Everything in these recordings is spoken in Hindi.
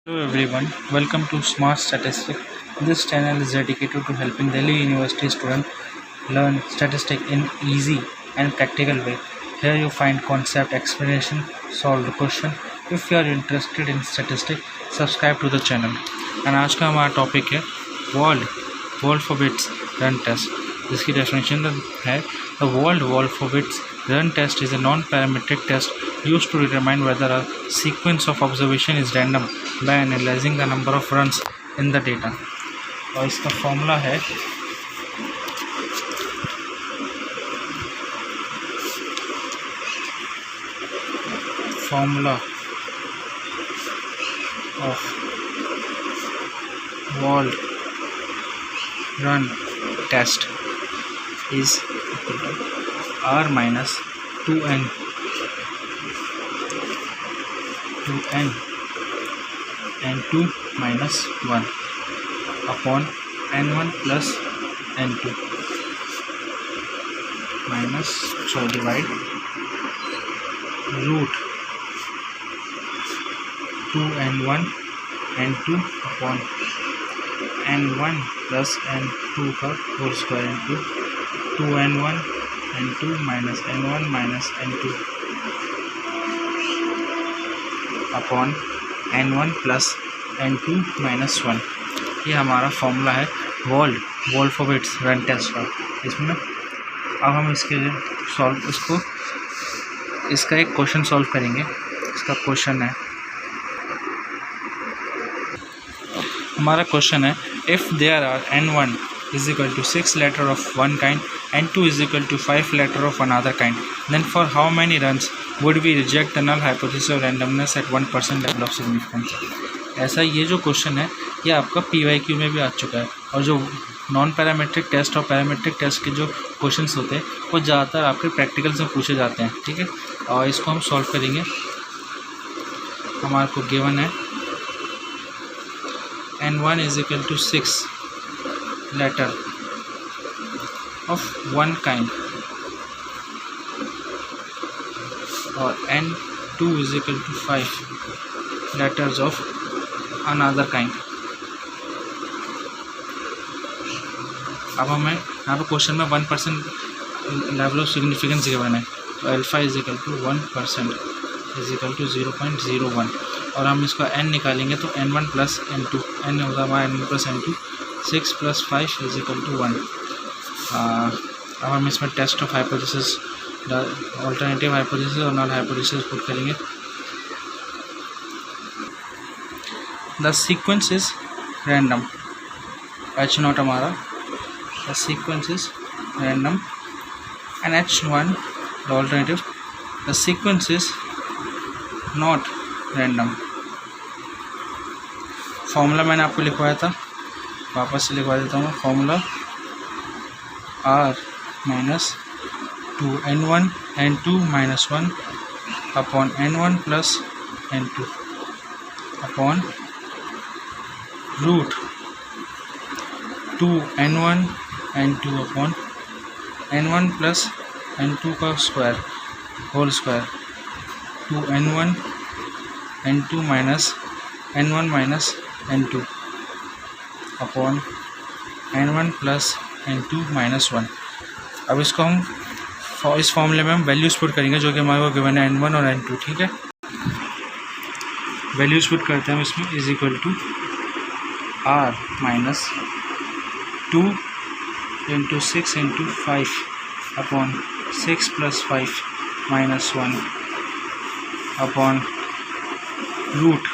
Hello everyone, welcome to Smart Statistics. This channel is dedicated to helping Delhi University students learn statistics in easy and practical way. Here you find concept explanation, solved question. If you are interested in statistics, subscribe to the channel. And आज का हमारा टॉपिक है Wolfowitz run test. जिसकी डेफिनेशन है The Wolfowitz run test is a non-parametric test used to determine whether a sequence of observation is random by analyzing the number of runs in the data. और इसका फॉर्मूला है formula of Wolf run test is equal to r minus 2n n2 minus 1 upon n1 plus n2 divide root 2n1 n2 upon n1 plus n2 का whole square into 2n1 n2 minus n1 minus n2 upon n1 plus n2 minus 1. ये हमारा फॉर्मूला है वोल्फोविट्स रन टेस्ट का. इसमें अब हम इसके लिए इसका एक क्वेश्चन सॉल्व करेंगे. इसका क्वेश्चन है हमारा क्वेश्चन है if there are n1 is equal to 6 letter of one kind, n2 is equal to 5 letter of another kind, then for how many runs would we reject the null hypothesis of randomness at 1% level of significance. ऐसा ये जो क्वेश्चन है ये आपका PYQ में भी आ चुका है. और जो नॉन पैरामेट्रिक टेस्ट और पैरामेट्रिक टेस्ट के जो क्वेश्चंस होते हैं वो ज़्यादातर आपके प्रैक्टिकल से पूछे जाते हैं. ठीक है, और इसको हम सॉल्व करेंगे. हमारे को गिवन है n1 is equal to 6 letter of one kind और n2 is equal to 5 letters of another kind. अब हमें यहाँ पर क्वेश्चन में 1% लेवल ऑफ सिग्निफिकेंस गिवन है, तो alpha is equal to 1% is equal to 0.01. और हम इसका n निकालेंगे तो n1 प्लस n2, n होगा हमारा n1 plus n2, 6 plus 5 is equal to 1. अब हम इसमें test of hypothesis, alternative hypothesis और नल हाइपोथेसिस पुट करेंगे. The sequence is random, h naught हमारा the sequence is random and h1 the alternative the sequence is not random. Formula मैंने आपको लिखवाया था, वापस से लिखवा देता हूँ. Formula r minus 2n1 n2 minus 1 upon n1 plus n2 upon root 2n1 n2 upon n1 plus n2 का square whole square 2n1 n2 minus n1 minus n2 upon n1 plus n2 minus 1. अब इसको हम इस फॉर्मूले में हम वैल्यूज़ पुट करेंगे जो कि हमारे को गिवन है n1 और n2. ठीक है, वैल्यूज़ पुट करते हैं हम इसमें. Is equal to r minus 2 into 6 into 5 upon 6 plus 5 minus 1 upon root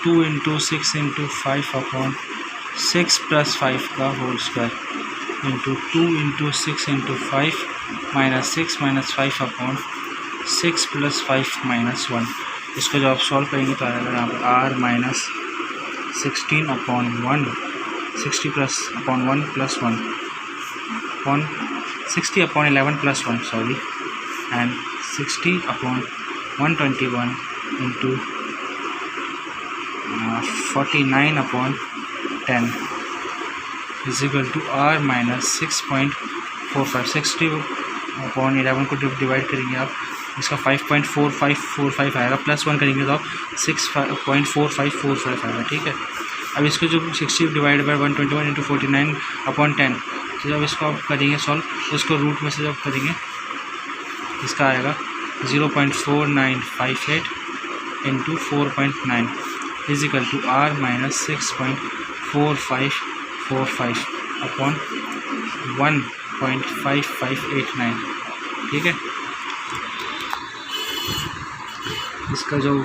2 into 6 into 5 upon 6 plus 5 का whole square into 2 into 6 into 5 minus 6 minus 5 upon 6 plus 5 minus 1. इसको जब आप सॉल्व करेंगे तो आएगा यहाँ पर r minus 16 upon 1 60 plus upon 1 plus 1 upon 60 upon 11 plus 1 sorry and 60 upon 121 into 49 upon 10 is equal to r minus 6.45. 60 upon 11 को डिवाइड करेंगे आप इसका 5.4545 आएगा, +1 करेंगे तो आप 6.4545 आएगा, ठीक है। अब इसको जो 60 डिवाइड बाई 121 इंटू 49/10, तो जब इसको आप करेंगे सॉल्व, तो इसको रूट में से जब करेंगे इसका आएगा 0.4958 into 4.9 is equal to R minus 6.4545 upon 1.5589, ठीक है। इसका जो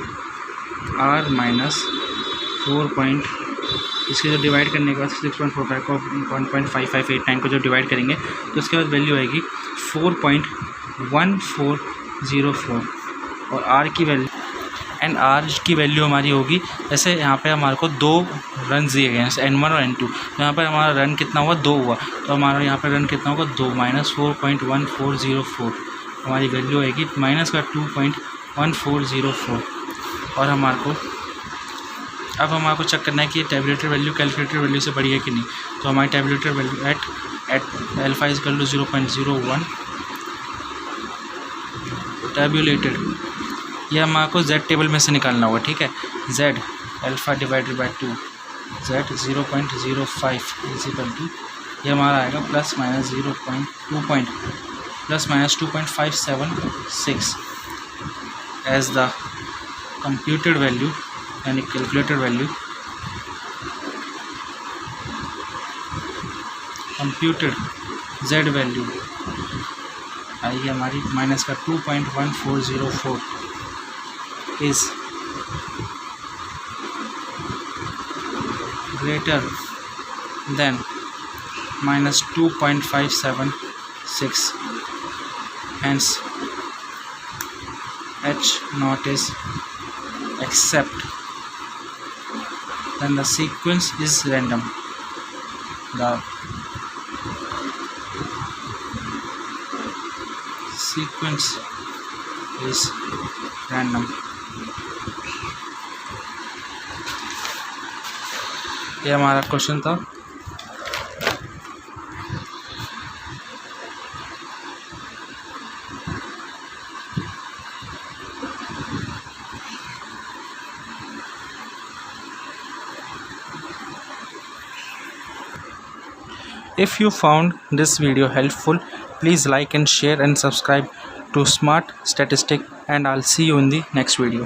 R माइनस 4. इसके जो डिवाइड करने के बाद 6.45 को 1.5589 को जो डिवाइड करेंगे तो उसके बाद वैल्यू आएगी 4.1404 और R की वैल्यू हमारी होगी, जैसे यहाँ पे हमारे को 2 रन दिए गए हैं, N1 और N2, तो यहाँ पर हमारा रन कितना हुआ, 2 हुआ, तो हमारा यहाँ पर रन कितना होगा 2 माइनस 4.1404, हमारी वैल्यू आएगी माइनस का 2.1404। और अब हमारे को चेक करना है कि टेबुलेटेड वैल्यू कैलकुलेटेड वैल्यू से बड़ी है कि नहीं, तो हमारी tabulated value at alpha is equal to 0.01 tabulated, यह हमारे को Z टेबल में से निकालना होगा, ठीक है। Z alpha divided by 2, Z 0.05 is equal to, यह हमारा आएगा +- 2.576 एज द कंप्यूटेड वैल्यू, यानी calculated value, computed Z value आई हमारी माइनस का 2.1404 is greater than minus 2.576, hence H naught is except then the sequence is random. The sequence is random. ये हमारा क्वेश्चन था। If you found this video helpful, please like and share and subscribe to Smart Statistic, and I'll see you in the next video.